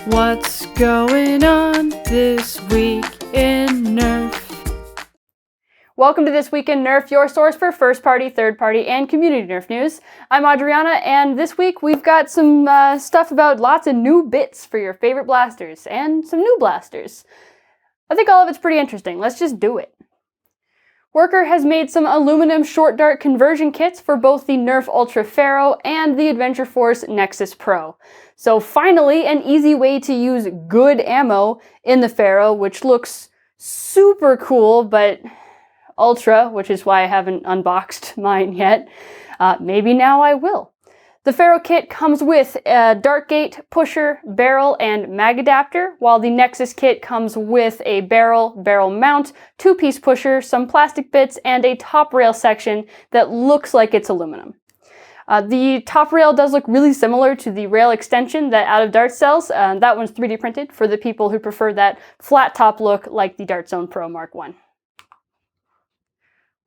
What's going on this week in Nerf? Welcome to This Week in Nerf, your source for first-party, third-party, and community Nerf news. I'm Adriana, and this week we've got some stuff about lots of new bits for your favorite blasters, and some new blasters. I think all of it's pretty interesting. Let's just do it. Worker has made some aluminum short dart conversion kits for both the Nerf Ultra Pharaoh and the Adventure Force Nexus Pro. So finally, an easy way to use good ammo in the Pharaoh, which looks super cool, but Ultra, which is why I haven't unboxed mine yet. Maybe now I will. The Pharaoh kit comes with a dart gate, pusher, barrel, and mag adapter, while the Nexus kit comes with a barrel mount, two-piece pusher, some plastic bits, and a top rail section that looks like it's aluminum. The top rail does look really similar to the rail extension that Out of Dart sells. That one's 3D printed for the people who prefer that flat top look like the Dart Zone Pro Mark I.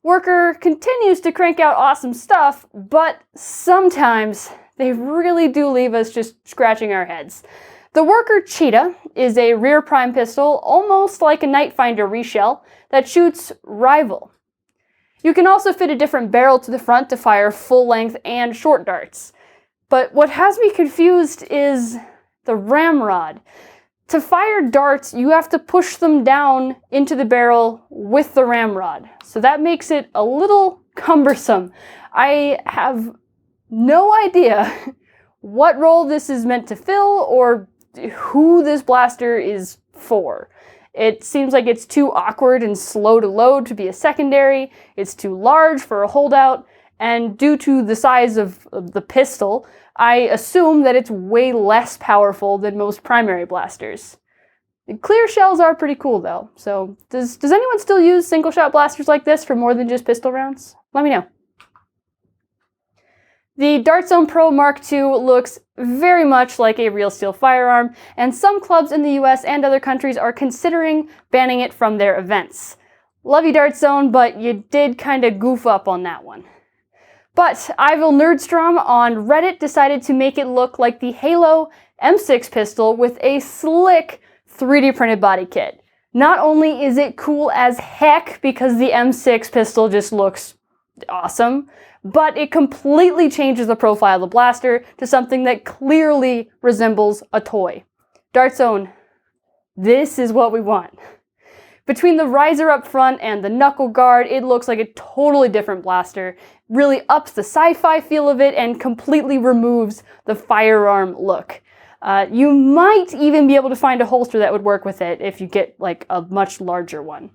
Worker continues to crank out awesome stuff, but sometimes they really do leave us just scratching our heads. The Worker Cheetah is a rear prime pistol, almost like a Nitefinder reshell, that shoots Rival. You can also fit a different barrel to the front to fire full-length and short darts. But what has me confused is the ramrod. To fire darts, you have to push them down into the barrel with the ramrod. So that makes it a little cumbersome. I have no idea what role this is meant to fill or who this blaster is for. It seems like it's too awkward and slow to load to be a secondary, it's too large for a holdout, and due to the size of the pistol, I assume that it's way less powerful than most primary blasters. Clear shells are pretty cool though, so does anyone still use single-shot blasters like this for more than just pistol rounds? Let me know. The Dart Zone Pro Mark II looks very much like a real steel firearm, and some clubs in the US and other countries are considering banning it from their events. Love you, Dart Zone, but you did kinda goof up on that one. But Ivil Nerdstrom on Reddit decided to make it look like the Halo M6 pistol with a slick 3D printed body kit. Not only is it cool as heck because the M6 pistol just looks awesome, but it completely changes the profile of the blaster to something that clearly resembles a toy. Dart Zone, this is what we want. Between the riser up front and the knuckle guard, it looks like a totally different blaster. Really ups the sci-fi feel of it and completely removes the firearm look. You might even be able to find a holster that would work with it if you get like a much larger one.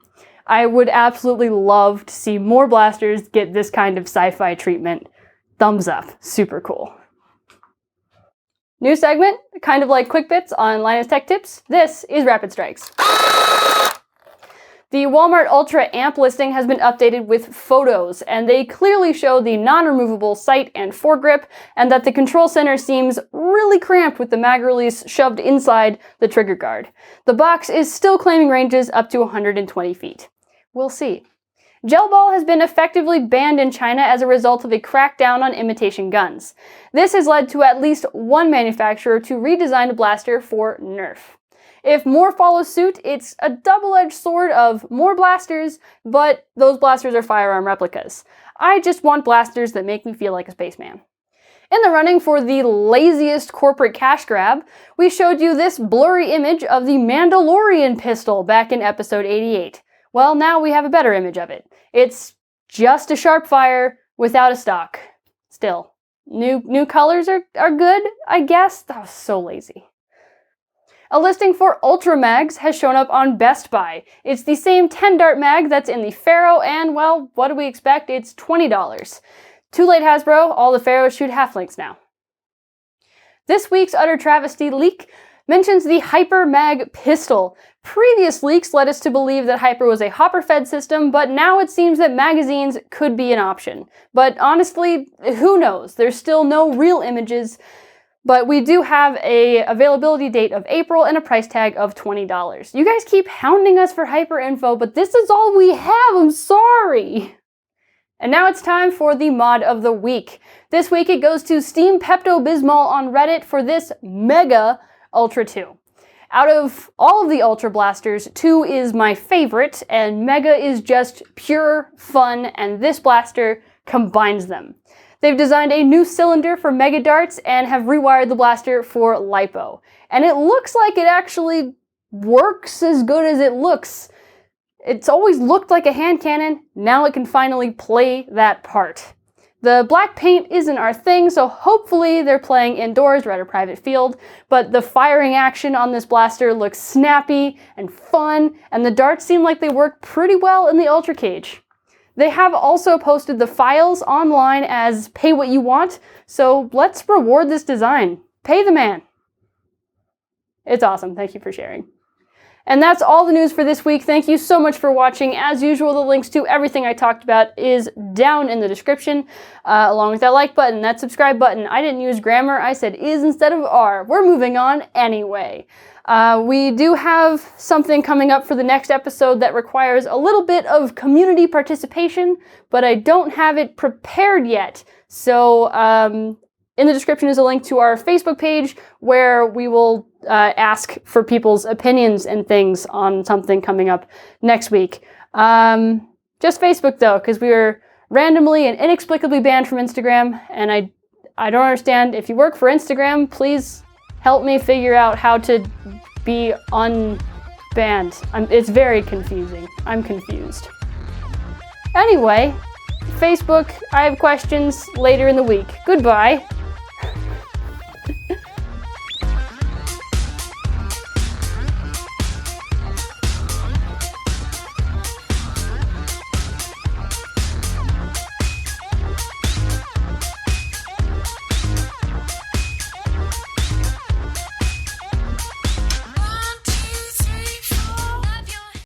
I would absolutely love to see more blasters get this kind of sci-fi treatment. Thumbs up. Super cool. New segment, kind of like Quick Bits on Linus Tech Tips. This is Rapidstrikes. The Walmart Ultra amp listing has been updated with photos, and they clearly show the non-removable sight and foregrip, and that the control center seems really cramped with the mag release shoved inside the trigger guard. The box is still claiming ranges up to 120 feet. We'll see. Gel ball has been effectively banned in China as a result of a crackdown on imitation guns. This has led to at least one manufacturer to redesign a blaster for Nerf. If more follow suit, it's a double-edged sword of more blasters, but those blasters are firearm replicas. I just want blasters that make me feel like a spaceman. In the running for the laziest corporate cash grab, we showed you this blurry image of the Mandalorian pistol back in episode 88. Well, now we have a better image of it. It's just a Sharpfire without a stock. Still, new colors are good, I guess. That was so lazy. A listing for Ultra Mags has shown up on Best Buy. It's the same 10-dart mag that's in the Pharaoh, and, well, what do we expect? It's $20. Too late, Hasbro. All the Pharaohs shoot half-lengths now. This week's Utter Travesty leak mentions the Hyper Mag pistol. Previous leaks led us to believe that Hyper was a hopper-fed system, but now it seems that magazines could be an option. But honestly, who knows? There's still no real images. But we do have a availability date of April and a price tag of $20. You guys keep hounding us for hyper info, but this is all we have, I'm sorry. And now it's time for the mod of the week. This week it goes to Steam Pepto-Bismol on Reddit for this Mega Ultra 2. Out of all of the Ultra Blasters, 2 is my favorite, and Mega is just pure fun, and this blaster combines them. They've designed a new cylinder for Mega Darts and have rewired the blaster for LiPo. And it looks like it actually works as good as it looks. It's always looked like a hand cannon, now it can finally play that part. The black paint isn't our thing, so hopefully they're playing indoors or at a private field, but the firing action on this blaster looks snappy and fun, and the darts seem like they work pretty well in the Ultra Cage. They have also posted the files online as pay what you want, so let's reward this design. Pay the man. It's awesome, thank you for sharing. And that's all the news for this week. Thank you so much for watching. As usual, the links to everything I talked about is down in the description, along with that like button, that subscribe button. I didn't use grammar, I said is instead of are. We're moving on anyway. We do have something coming up for the next episode that requires a little bit of community participation, but I don't have it prepared yet. So in the description is a link to our Facebook page where we will ask for people's opinions and things on something coming up next week. Just Facebook though, because we were randomly and inexplicably banned from Instagram, and I don't understand. If you work for Instagram, please help me figure out how to be unbanned. It's very confusing. I'm confused. Anyway, Facebook, I have questions later in the week. Goodbye.